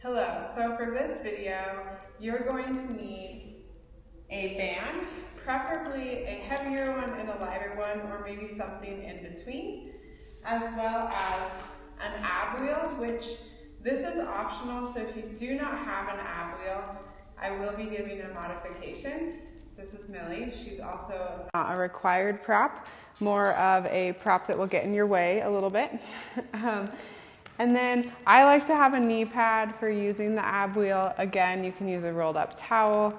Hello, so for this video, you're going to need a band, preferably a heavier one and a lighter one, or maybe something in between, as well as an ab wheel, which this is optional, so if you do not have an ab wheel, I will be giving a modification. This is Millie. She's also not a required prop, more of a prop that will get in your way a little bit. And then I like to have a knee pad for using the ab wheel. Again, you can use a rolled up towel,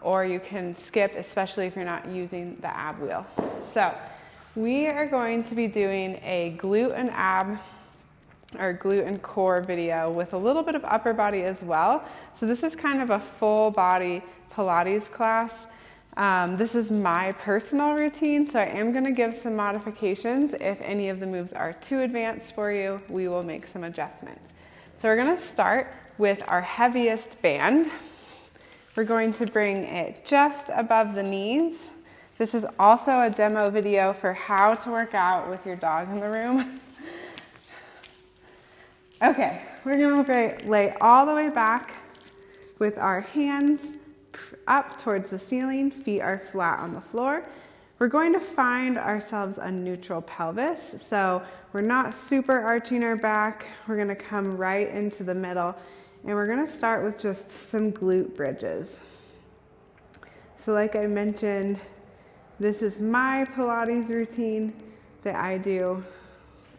or you can skip, especially if you're not using the ab wheel. So we are going to be doing a glute and ab, or glute and core video with a little bit of upper body as well. So this is kind of a full body Pilates class. This is my personal routine, so I am going to give some modifications. If any of the moves are too advanced for you, we will make some adjustments. So we're going to start with our heaviest band. We're going to bring it just above the knees. This is also a demo video for how to work out with your dog in the room. Okay, we're going to lay all the way back with our hands up towards the ceiling, feet are flat on the floor. We're going to find ourselves a neutral pelvis. So we're not super arching our back. We're going to come right into the middle, and we're going to start with just some glute bridges. So like I mentioned, this is my Pilates routine that I do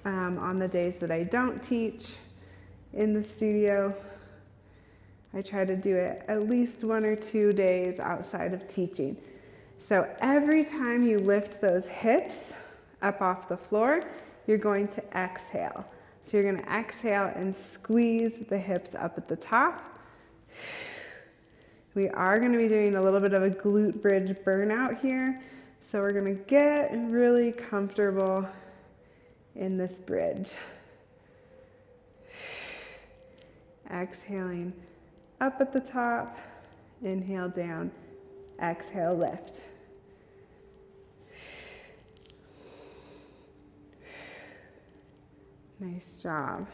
on the days that I don't teach in the studio. I try to do it at least 1 or 2 days outside of teaching. So every time you lift those hips up off the floor, you're going to exhale. So you're going to exhale and squeeze the hips up at the top. We are going to be doing a little bit of a glute bridge burnout here. So we're going to get really comfortable in this bridge. Exhaling up at the top, inhale down, exhale lift. Nice job.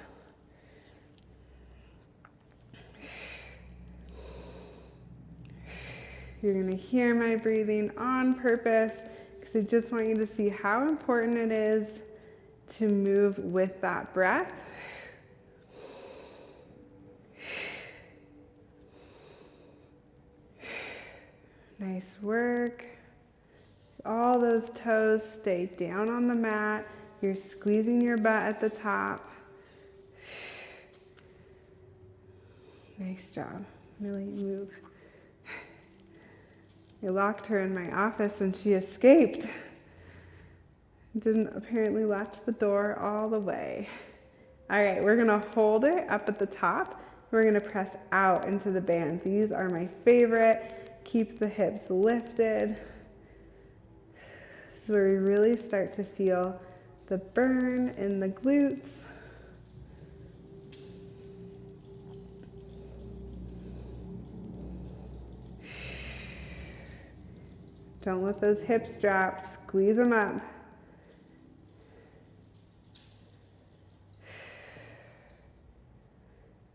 You're going to hear my breathing on purpose because I just want you to see how important it is to move with that breath. Nice work. All those toes stay down on the mat. You're squeezing your butt at the top. Nice job. Millie, move. I locked her in my office and she escaped. Didn't apparently latch the door all the way. All right, we're gonna hold it up at the top. We're gonna press out into the band. These are my favorite. Keep the hips lifted. This is where we really start to feel the burn in the glutes. Don't let those hips drop. Squeeze them up.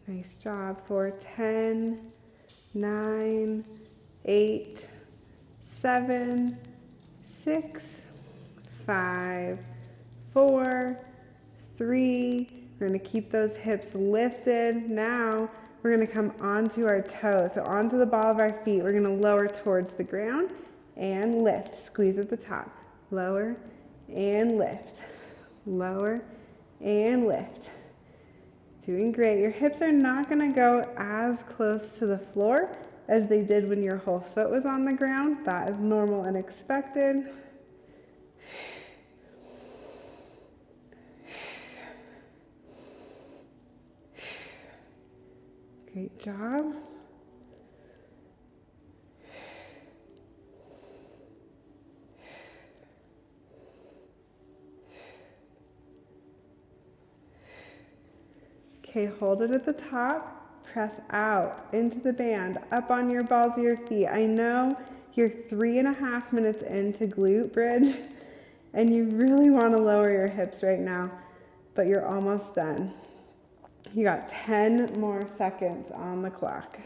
Nice job. For 10, 9, 8, 7, 6, 5, 4, 3. We're going to keep those hips lifted. Now we're going to come onto our toes, so onto the ball of our feet. We're going to lower towards the ground and lift. Squeeze at the top. Lower and lift. Lower and lift. Doing great. Your hips are not going to go as close to the floor as they did when your whole foot was on the ground. That is normal and expected. Great job. Okay, hold it at the top. Press out into the band, up on your balls of your feet. I know you're 3.5 minutes into glute bridge and you really want to lower your hips right now, but you're almost done. You got 10 more seconds on the clock.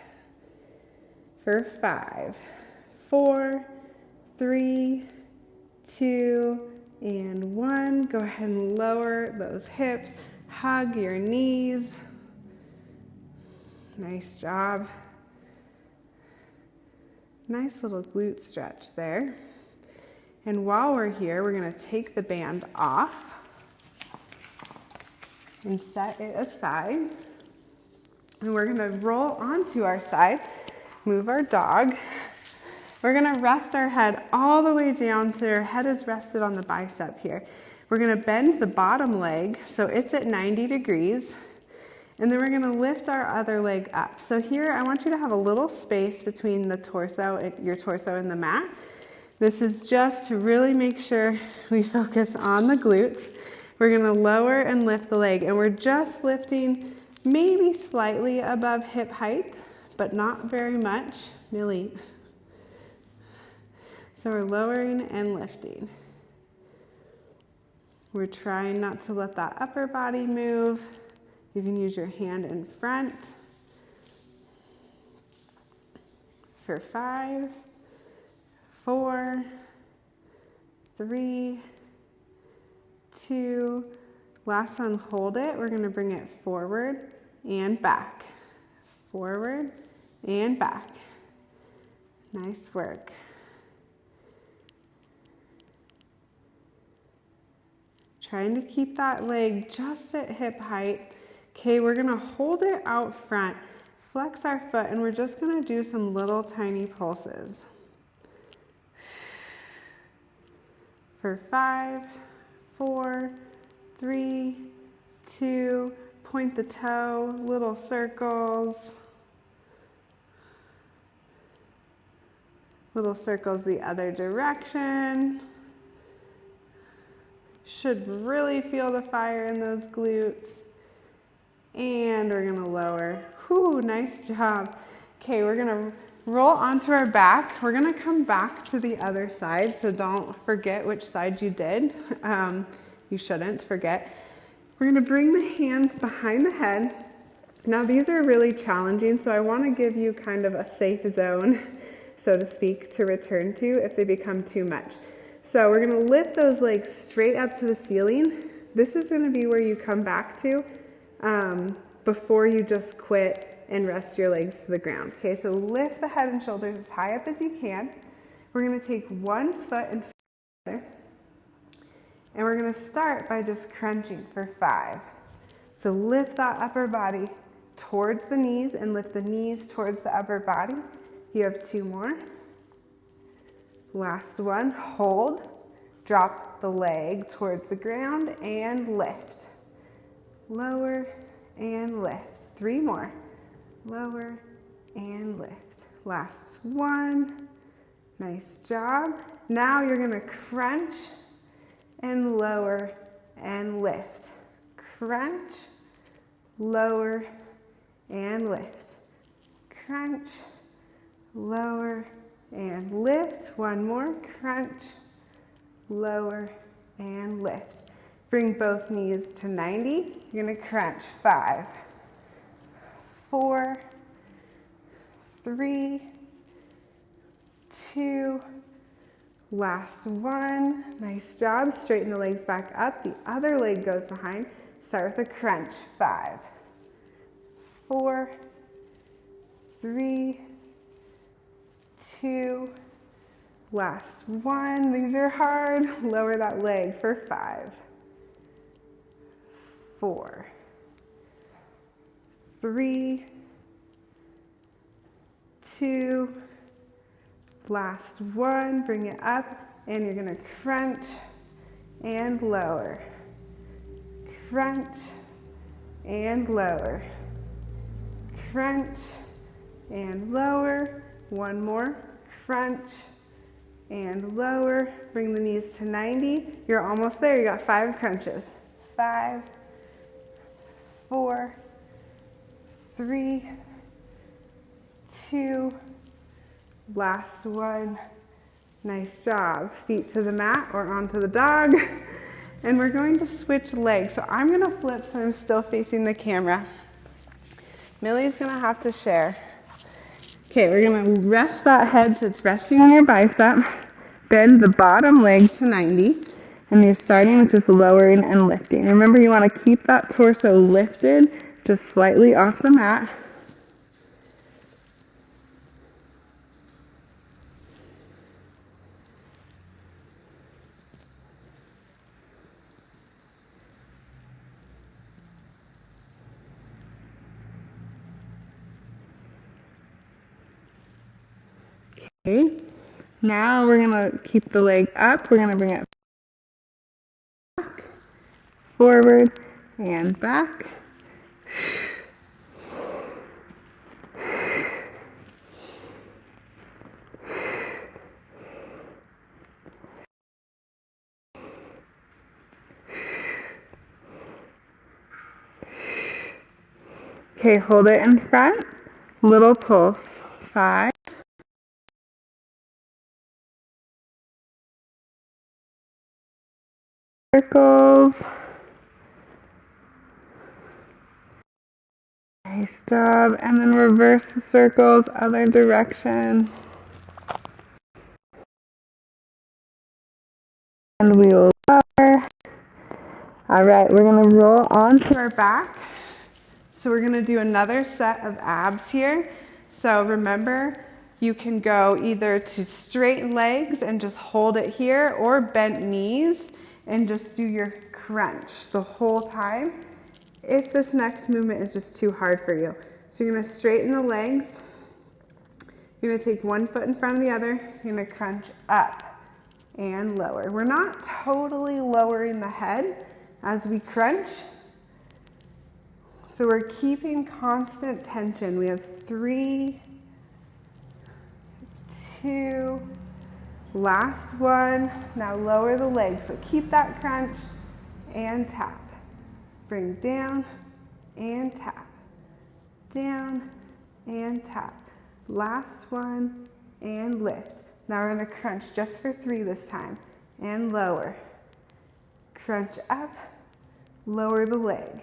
For 5, 4, 3, 2, and 1. Go ahead and lower those hips. Hug your knees. Nice job. Nice little glute stretch there. And while we're here, we're going to take the band off and set it aside. And we're going to roll onto our side, move our dog. We're going to rest our head all the way down so our head is rested on the bicep here. We're going to bend the bottom leg so it's at 90 degrees. And then we're going to lift our other leg up. So here I want you to have a little space between the torso, your torso and the mat. This is just to really make sure we focus on the glutes. We're going to lower and lift the leg, and we're just lifting maybe slightly above hip height, but not very much. Millie. So we're lowering and lifting. We're trying not to let that upper body move. You can use your hand in front. For 5, 4, 3, 2, last one, hold it. We're going to bring it forward and back. Forward and back. Nice work. Trying to keep that leg just at hip height. Okay, we're gonna hold it out front, flex our foot, and we're just gonna do some little tiny pulses. For 5, 4, 3, 2, point the toe, little circles. Little circles the other direction. Should really feel the fire in those glutes. And we're gonna lower. Whew, nice job. Okay, we're gonna roll onto our back. We're gonna come back to the other side, so don't forget which side you did. You shouldn't forget. We're gonna bring the hands behind the head. Now these are really challenging, so I wanna give you kind of a safe zone, so to speak, to return to if they become too much. So we're going to lift those legs straight up to the ceiling. This is going to be where you come back to before you just quit and rest your legs to the ground. Okay, so lift the head and shoulders as high up as you can. We're going to take one foot and and we're going to start by just crunching for 5. So lift that upper body towards the knees and lift the knees towards the upper body. You have 2 more. Last one, hold, drop the leg towards the ground and lift. Lower and lift. 3 more. Lower and lift. Last one. Nice job. Now you're going to crunch and lower and lift. Crunch, lower and lift. Crunch, lower and lift. One more. Crunch, lower, and lift. Bring both knees to 90. You're going to crunch. 5, 4, 3, 2, last one. Nice job. Straighten the legs back up. The other leg goes behind. Start with a crunch. 5, 4, 3, 2, last one. These are hard. Lower that leg for 5, 4, 3, 2, last one. Bring it up and you're going to crunch and lower. Crunch and lower. Crunch and lower. One more. Crunch and lower. Bring the knees to 90. You're almost there. You got 5 crunches. 5, 4, 3, 2, last one. Nice job. Feet to the mat or onto the dog. And we're going to switch legs. So I'm going to flip so I'm still facing the camera. Millie's gonna have to share. Okay, we're gonna rest that head so it's resting on your bicep. Bend the bottom leg to 90, and you're starting with just lowering and lifting. Remember, you wanna keep that torso lifted just slightly off the mat. Okay, now we're gonna keep the leg up. We're gonna bring it back, forward, and back. Okay, hold it in front. Little pulse. 5. Circles. Nice job. And then reverse the circles, other direction. And we will lower. All right, we're gonna roll onto our back. So we're gonna do another set of abs here. So remember, you can go either to straight legs and just hold it here, or bent knees and just do your crunch the whole time if this next movement is just too hard for you. So you're gonna straighten the legs. You're gonna take one foot in front of the other. You're gonna crunch up and lower. We're not totally lowering the head as we crunch. So we're keeping constant tension. We have 3, 2, last one. Now lower the legs. So keep that crunch and tap. Bring down and tap. Down and tap. Last one and lift. Now we're gonna crunch just for 3 this time. And lower. Crunch up, lower the leg.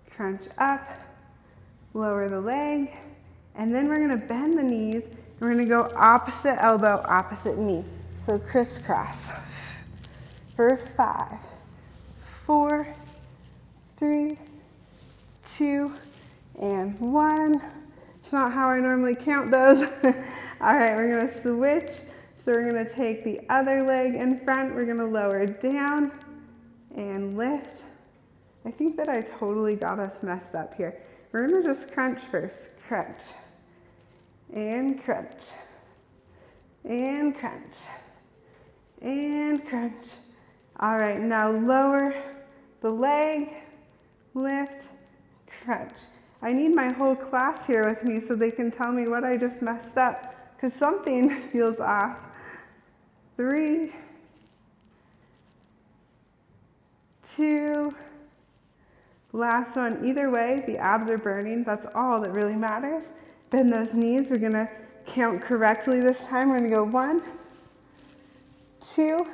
Crunch up, lower the leg, and then we're gonna bend the knees, and we're gonna go opposite elbow, opposite knee. So crisscross for 5, 4, 3, 2, and 1. It's not how I normally count those. All right, we're gonna switch. So we're gonna take the other leg in front, we're gonna lower down and lift. I think that I totally got us messed up here. We're gonna just crunch first. Crunch, and crunch, and crunch, and crunch. All right, now lower the leg, lift, crunch. I need my whole class here with me so they can tell me what I just messed up, because something feels off. 3, 2, last one. Either way, the abs are burning. That's all that really matters. Bend those knees. We're gonna count correctly this time. We're gonna go 1, 2,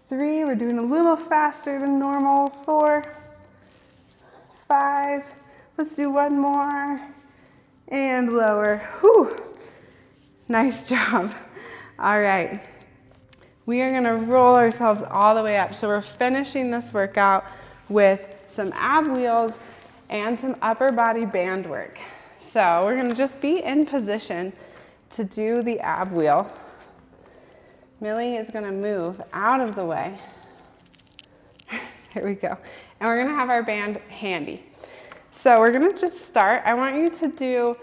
3. We're doing a little faster than normal. 4, 5. Let's do one more. And lower. Whew. Nice job. All right. We are gonna roll ourselves all the way up. So we're finishing this workout with some ab wheels and some upper body band work. So we're gonna just be in position to do the ab wheel. Millie is gonna move out of the way. Here we go. And we're gonna have our band handy. So we're gonna just start. I want you to do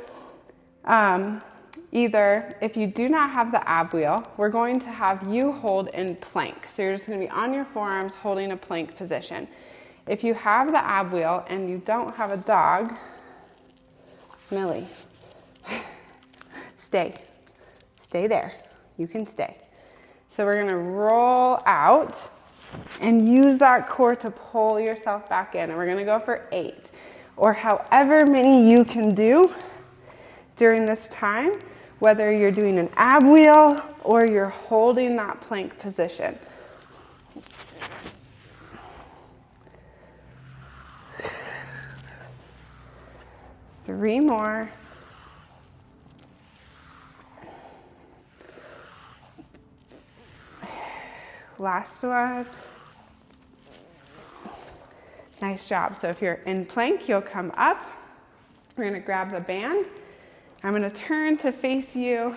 either, if you do not have the ab wheel, we're going to have you hold in plank. So you're just gonna be on your forearms holding a plank position. If you have the ab wheel and you don't have a dog, Millie, stay there. You can stay. So we're gonna roll out and use that core to pull yourself back in. And we're gonna go for 8, or however many you can do during this time, whether you're doing an ab wheel or you're holding that plank position. 3 more. Last one. Nice job. So if you're in plank, you'll come up. We're going to grab the band. I'm going to turn to face you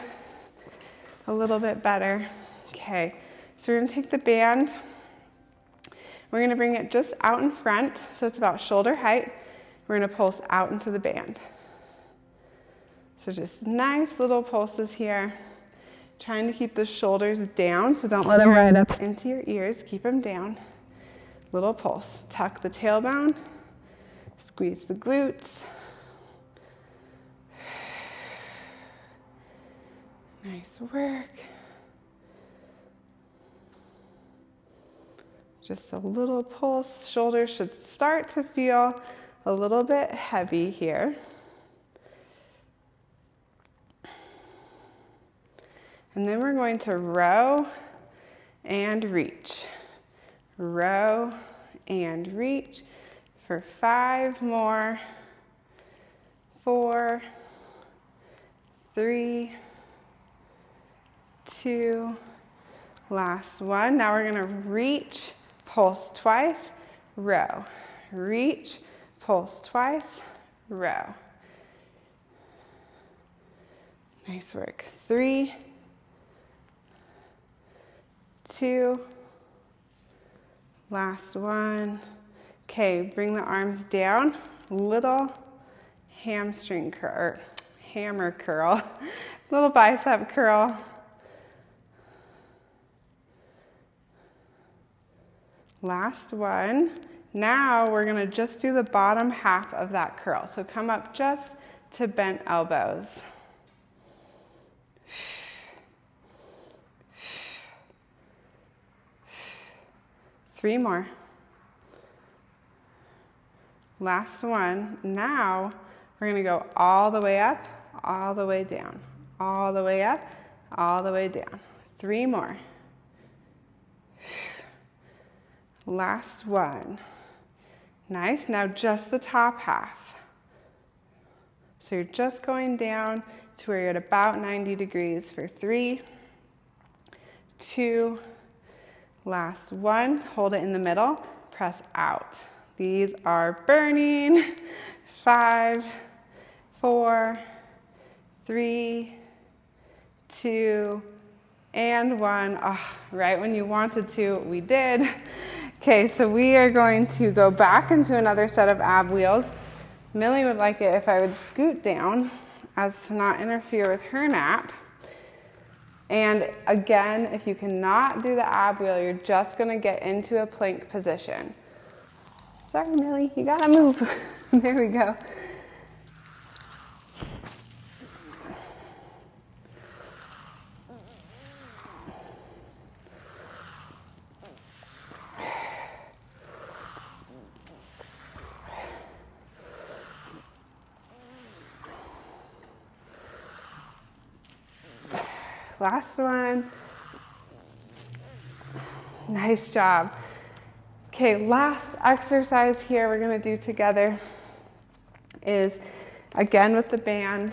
a little bit better. Okay, so we're going to take the band. We're going to bring it just out in front, so it's about shoulder height. We're going to pulse out into the band. So just nice little pulses here. Trying to keep the shoulders down, so don't let them ride up into your ears. Keep them down. Little pulse. Tuck the tailbone. Squeeze the glutes. Nice work. Just a little pulse. Shoulders should start to feel a little bit heavy here. And then we're going to row and reach. Row and reach for 5 more. 4, 3, 2, last one. Now we're going to reach, pulse twice, row. Reach, pulse twice, row. Nice work. 3, 2, last one. Okay, bring the arms down. Little hamstring curl, or hammer curl. Little bicep curl. Last one. Now we're going to just do the bottom half of that curl. So come up just to bent elbows. 3 more. Last one. Now we're going to go all the way up, all the way down, all the way up, all the way down. 3 more. Last one. Nice. Now just the top half. So you're just going down to where you're at about 90 degrees for 3, 2, last one. Hold it in the middle. Press out. These are burning. 5, 4, 3, 2, and 1. Oh, right when you wanted to, we did. Okay, so we are going to go back into another set of ab wheels. Millie would like it if I would scoot down as to not interfere with her nap. And again, if you cannot do the ab wheel, you're just going to get into a plank position. Sorry, Millie, you gotta move. There we go. Last one. Nice job. Okay, last exercise here we're going to do together is again with the band.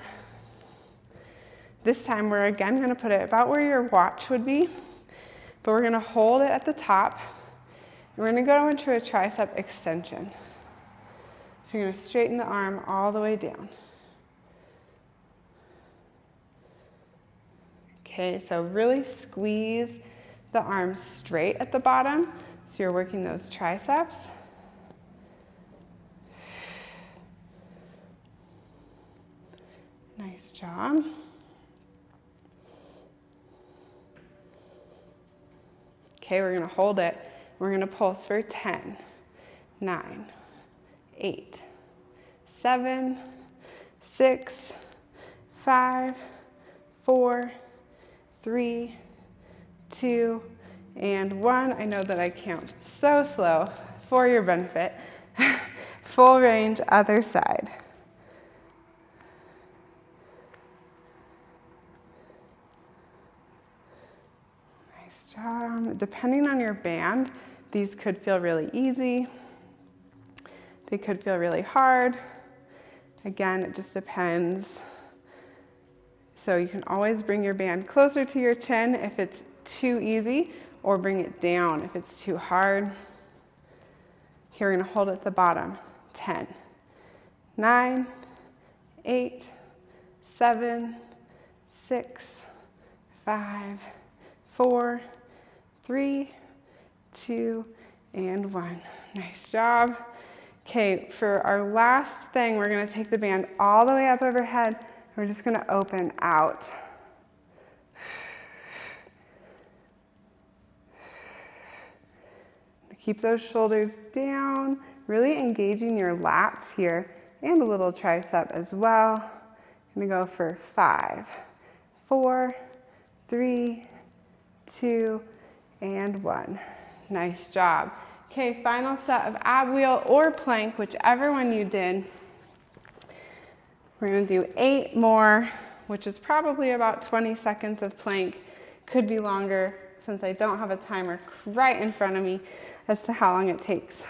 This time we're again going to put it about where your watch would be, but we're going to hold it at the top. And we're going to go into a tricep extension. So you're going to straighten the arm all the way down. Okay, so really squeeze the arms straight at the bottom. So you're working those triceps. Nice job. Okay, we're going to hold it. We're going to pulse for 10, 9, 8, 7, 6, 5, 4, 3, 2, and 1. I know that I count so slow for your benefit. Full range, other side. Nice job. Depending on your band, these could feel really easy. They could feel really hard. Again, it just depends. So you can always bring your band closer to your chin if it's too easy, or bring it down if it's too hard. Here we're going to hold it at the bottom. 10, 9, 8, 7, 6, 5, 4, 3, 2, and 1. Nice job. Okay, for our last thing, we're going to take the band all the way up overhead. We're just going to open out. Keep those shoulders down, really engaging your lats here and a little tricep as well. I'm going to go for 5, 4, 3, 2, and 1. Nice job. Okay, final set of ab wheel or plank, whichever one you did. We're going to do 8 more, which is probably about 20 seconds of plank. Could be longer since I don't have a timer right in front of me as to how long it takes.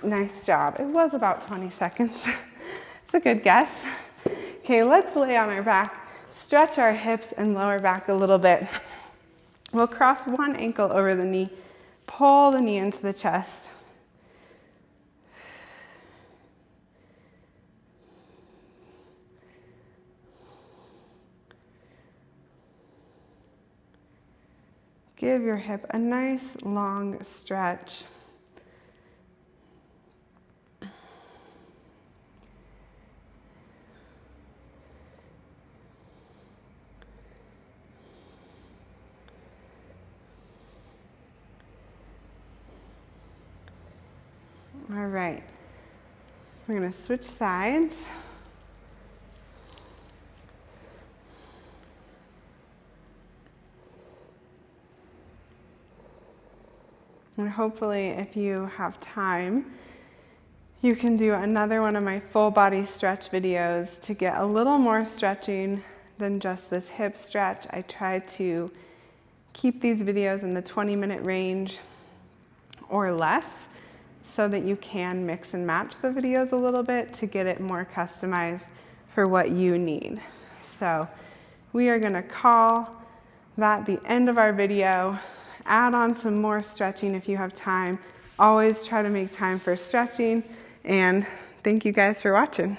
Nice job. It was about 20 seconds. It's a good guess. Okay, let's lay on our back, stretch our hips and lower back a little bit. We'll cross one ankle over the knee, pull the knee into the chest. Give your hip a nice long stretch. All right, we're going to switch sides. And hopefully, if you have time, you can do another one of my full body stretch videos to get a little more stretching than just this hip stretch. I try to keep these videos in the 20-minute range or less, so that you can mix and match the videos a little bit to get it more customized for what you need. So we are going to call that the end of our video. Add on some more stretching if you have time. Always try to make time for stretching, and thank you guys for watching.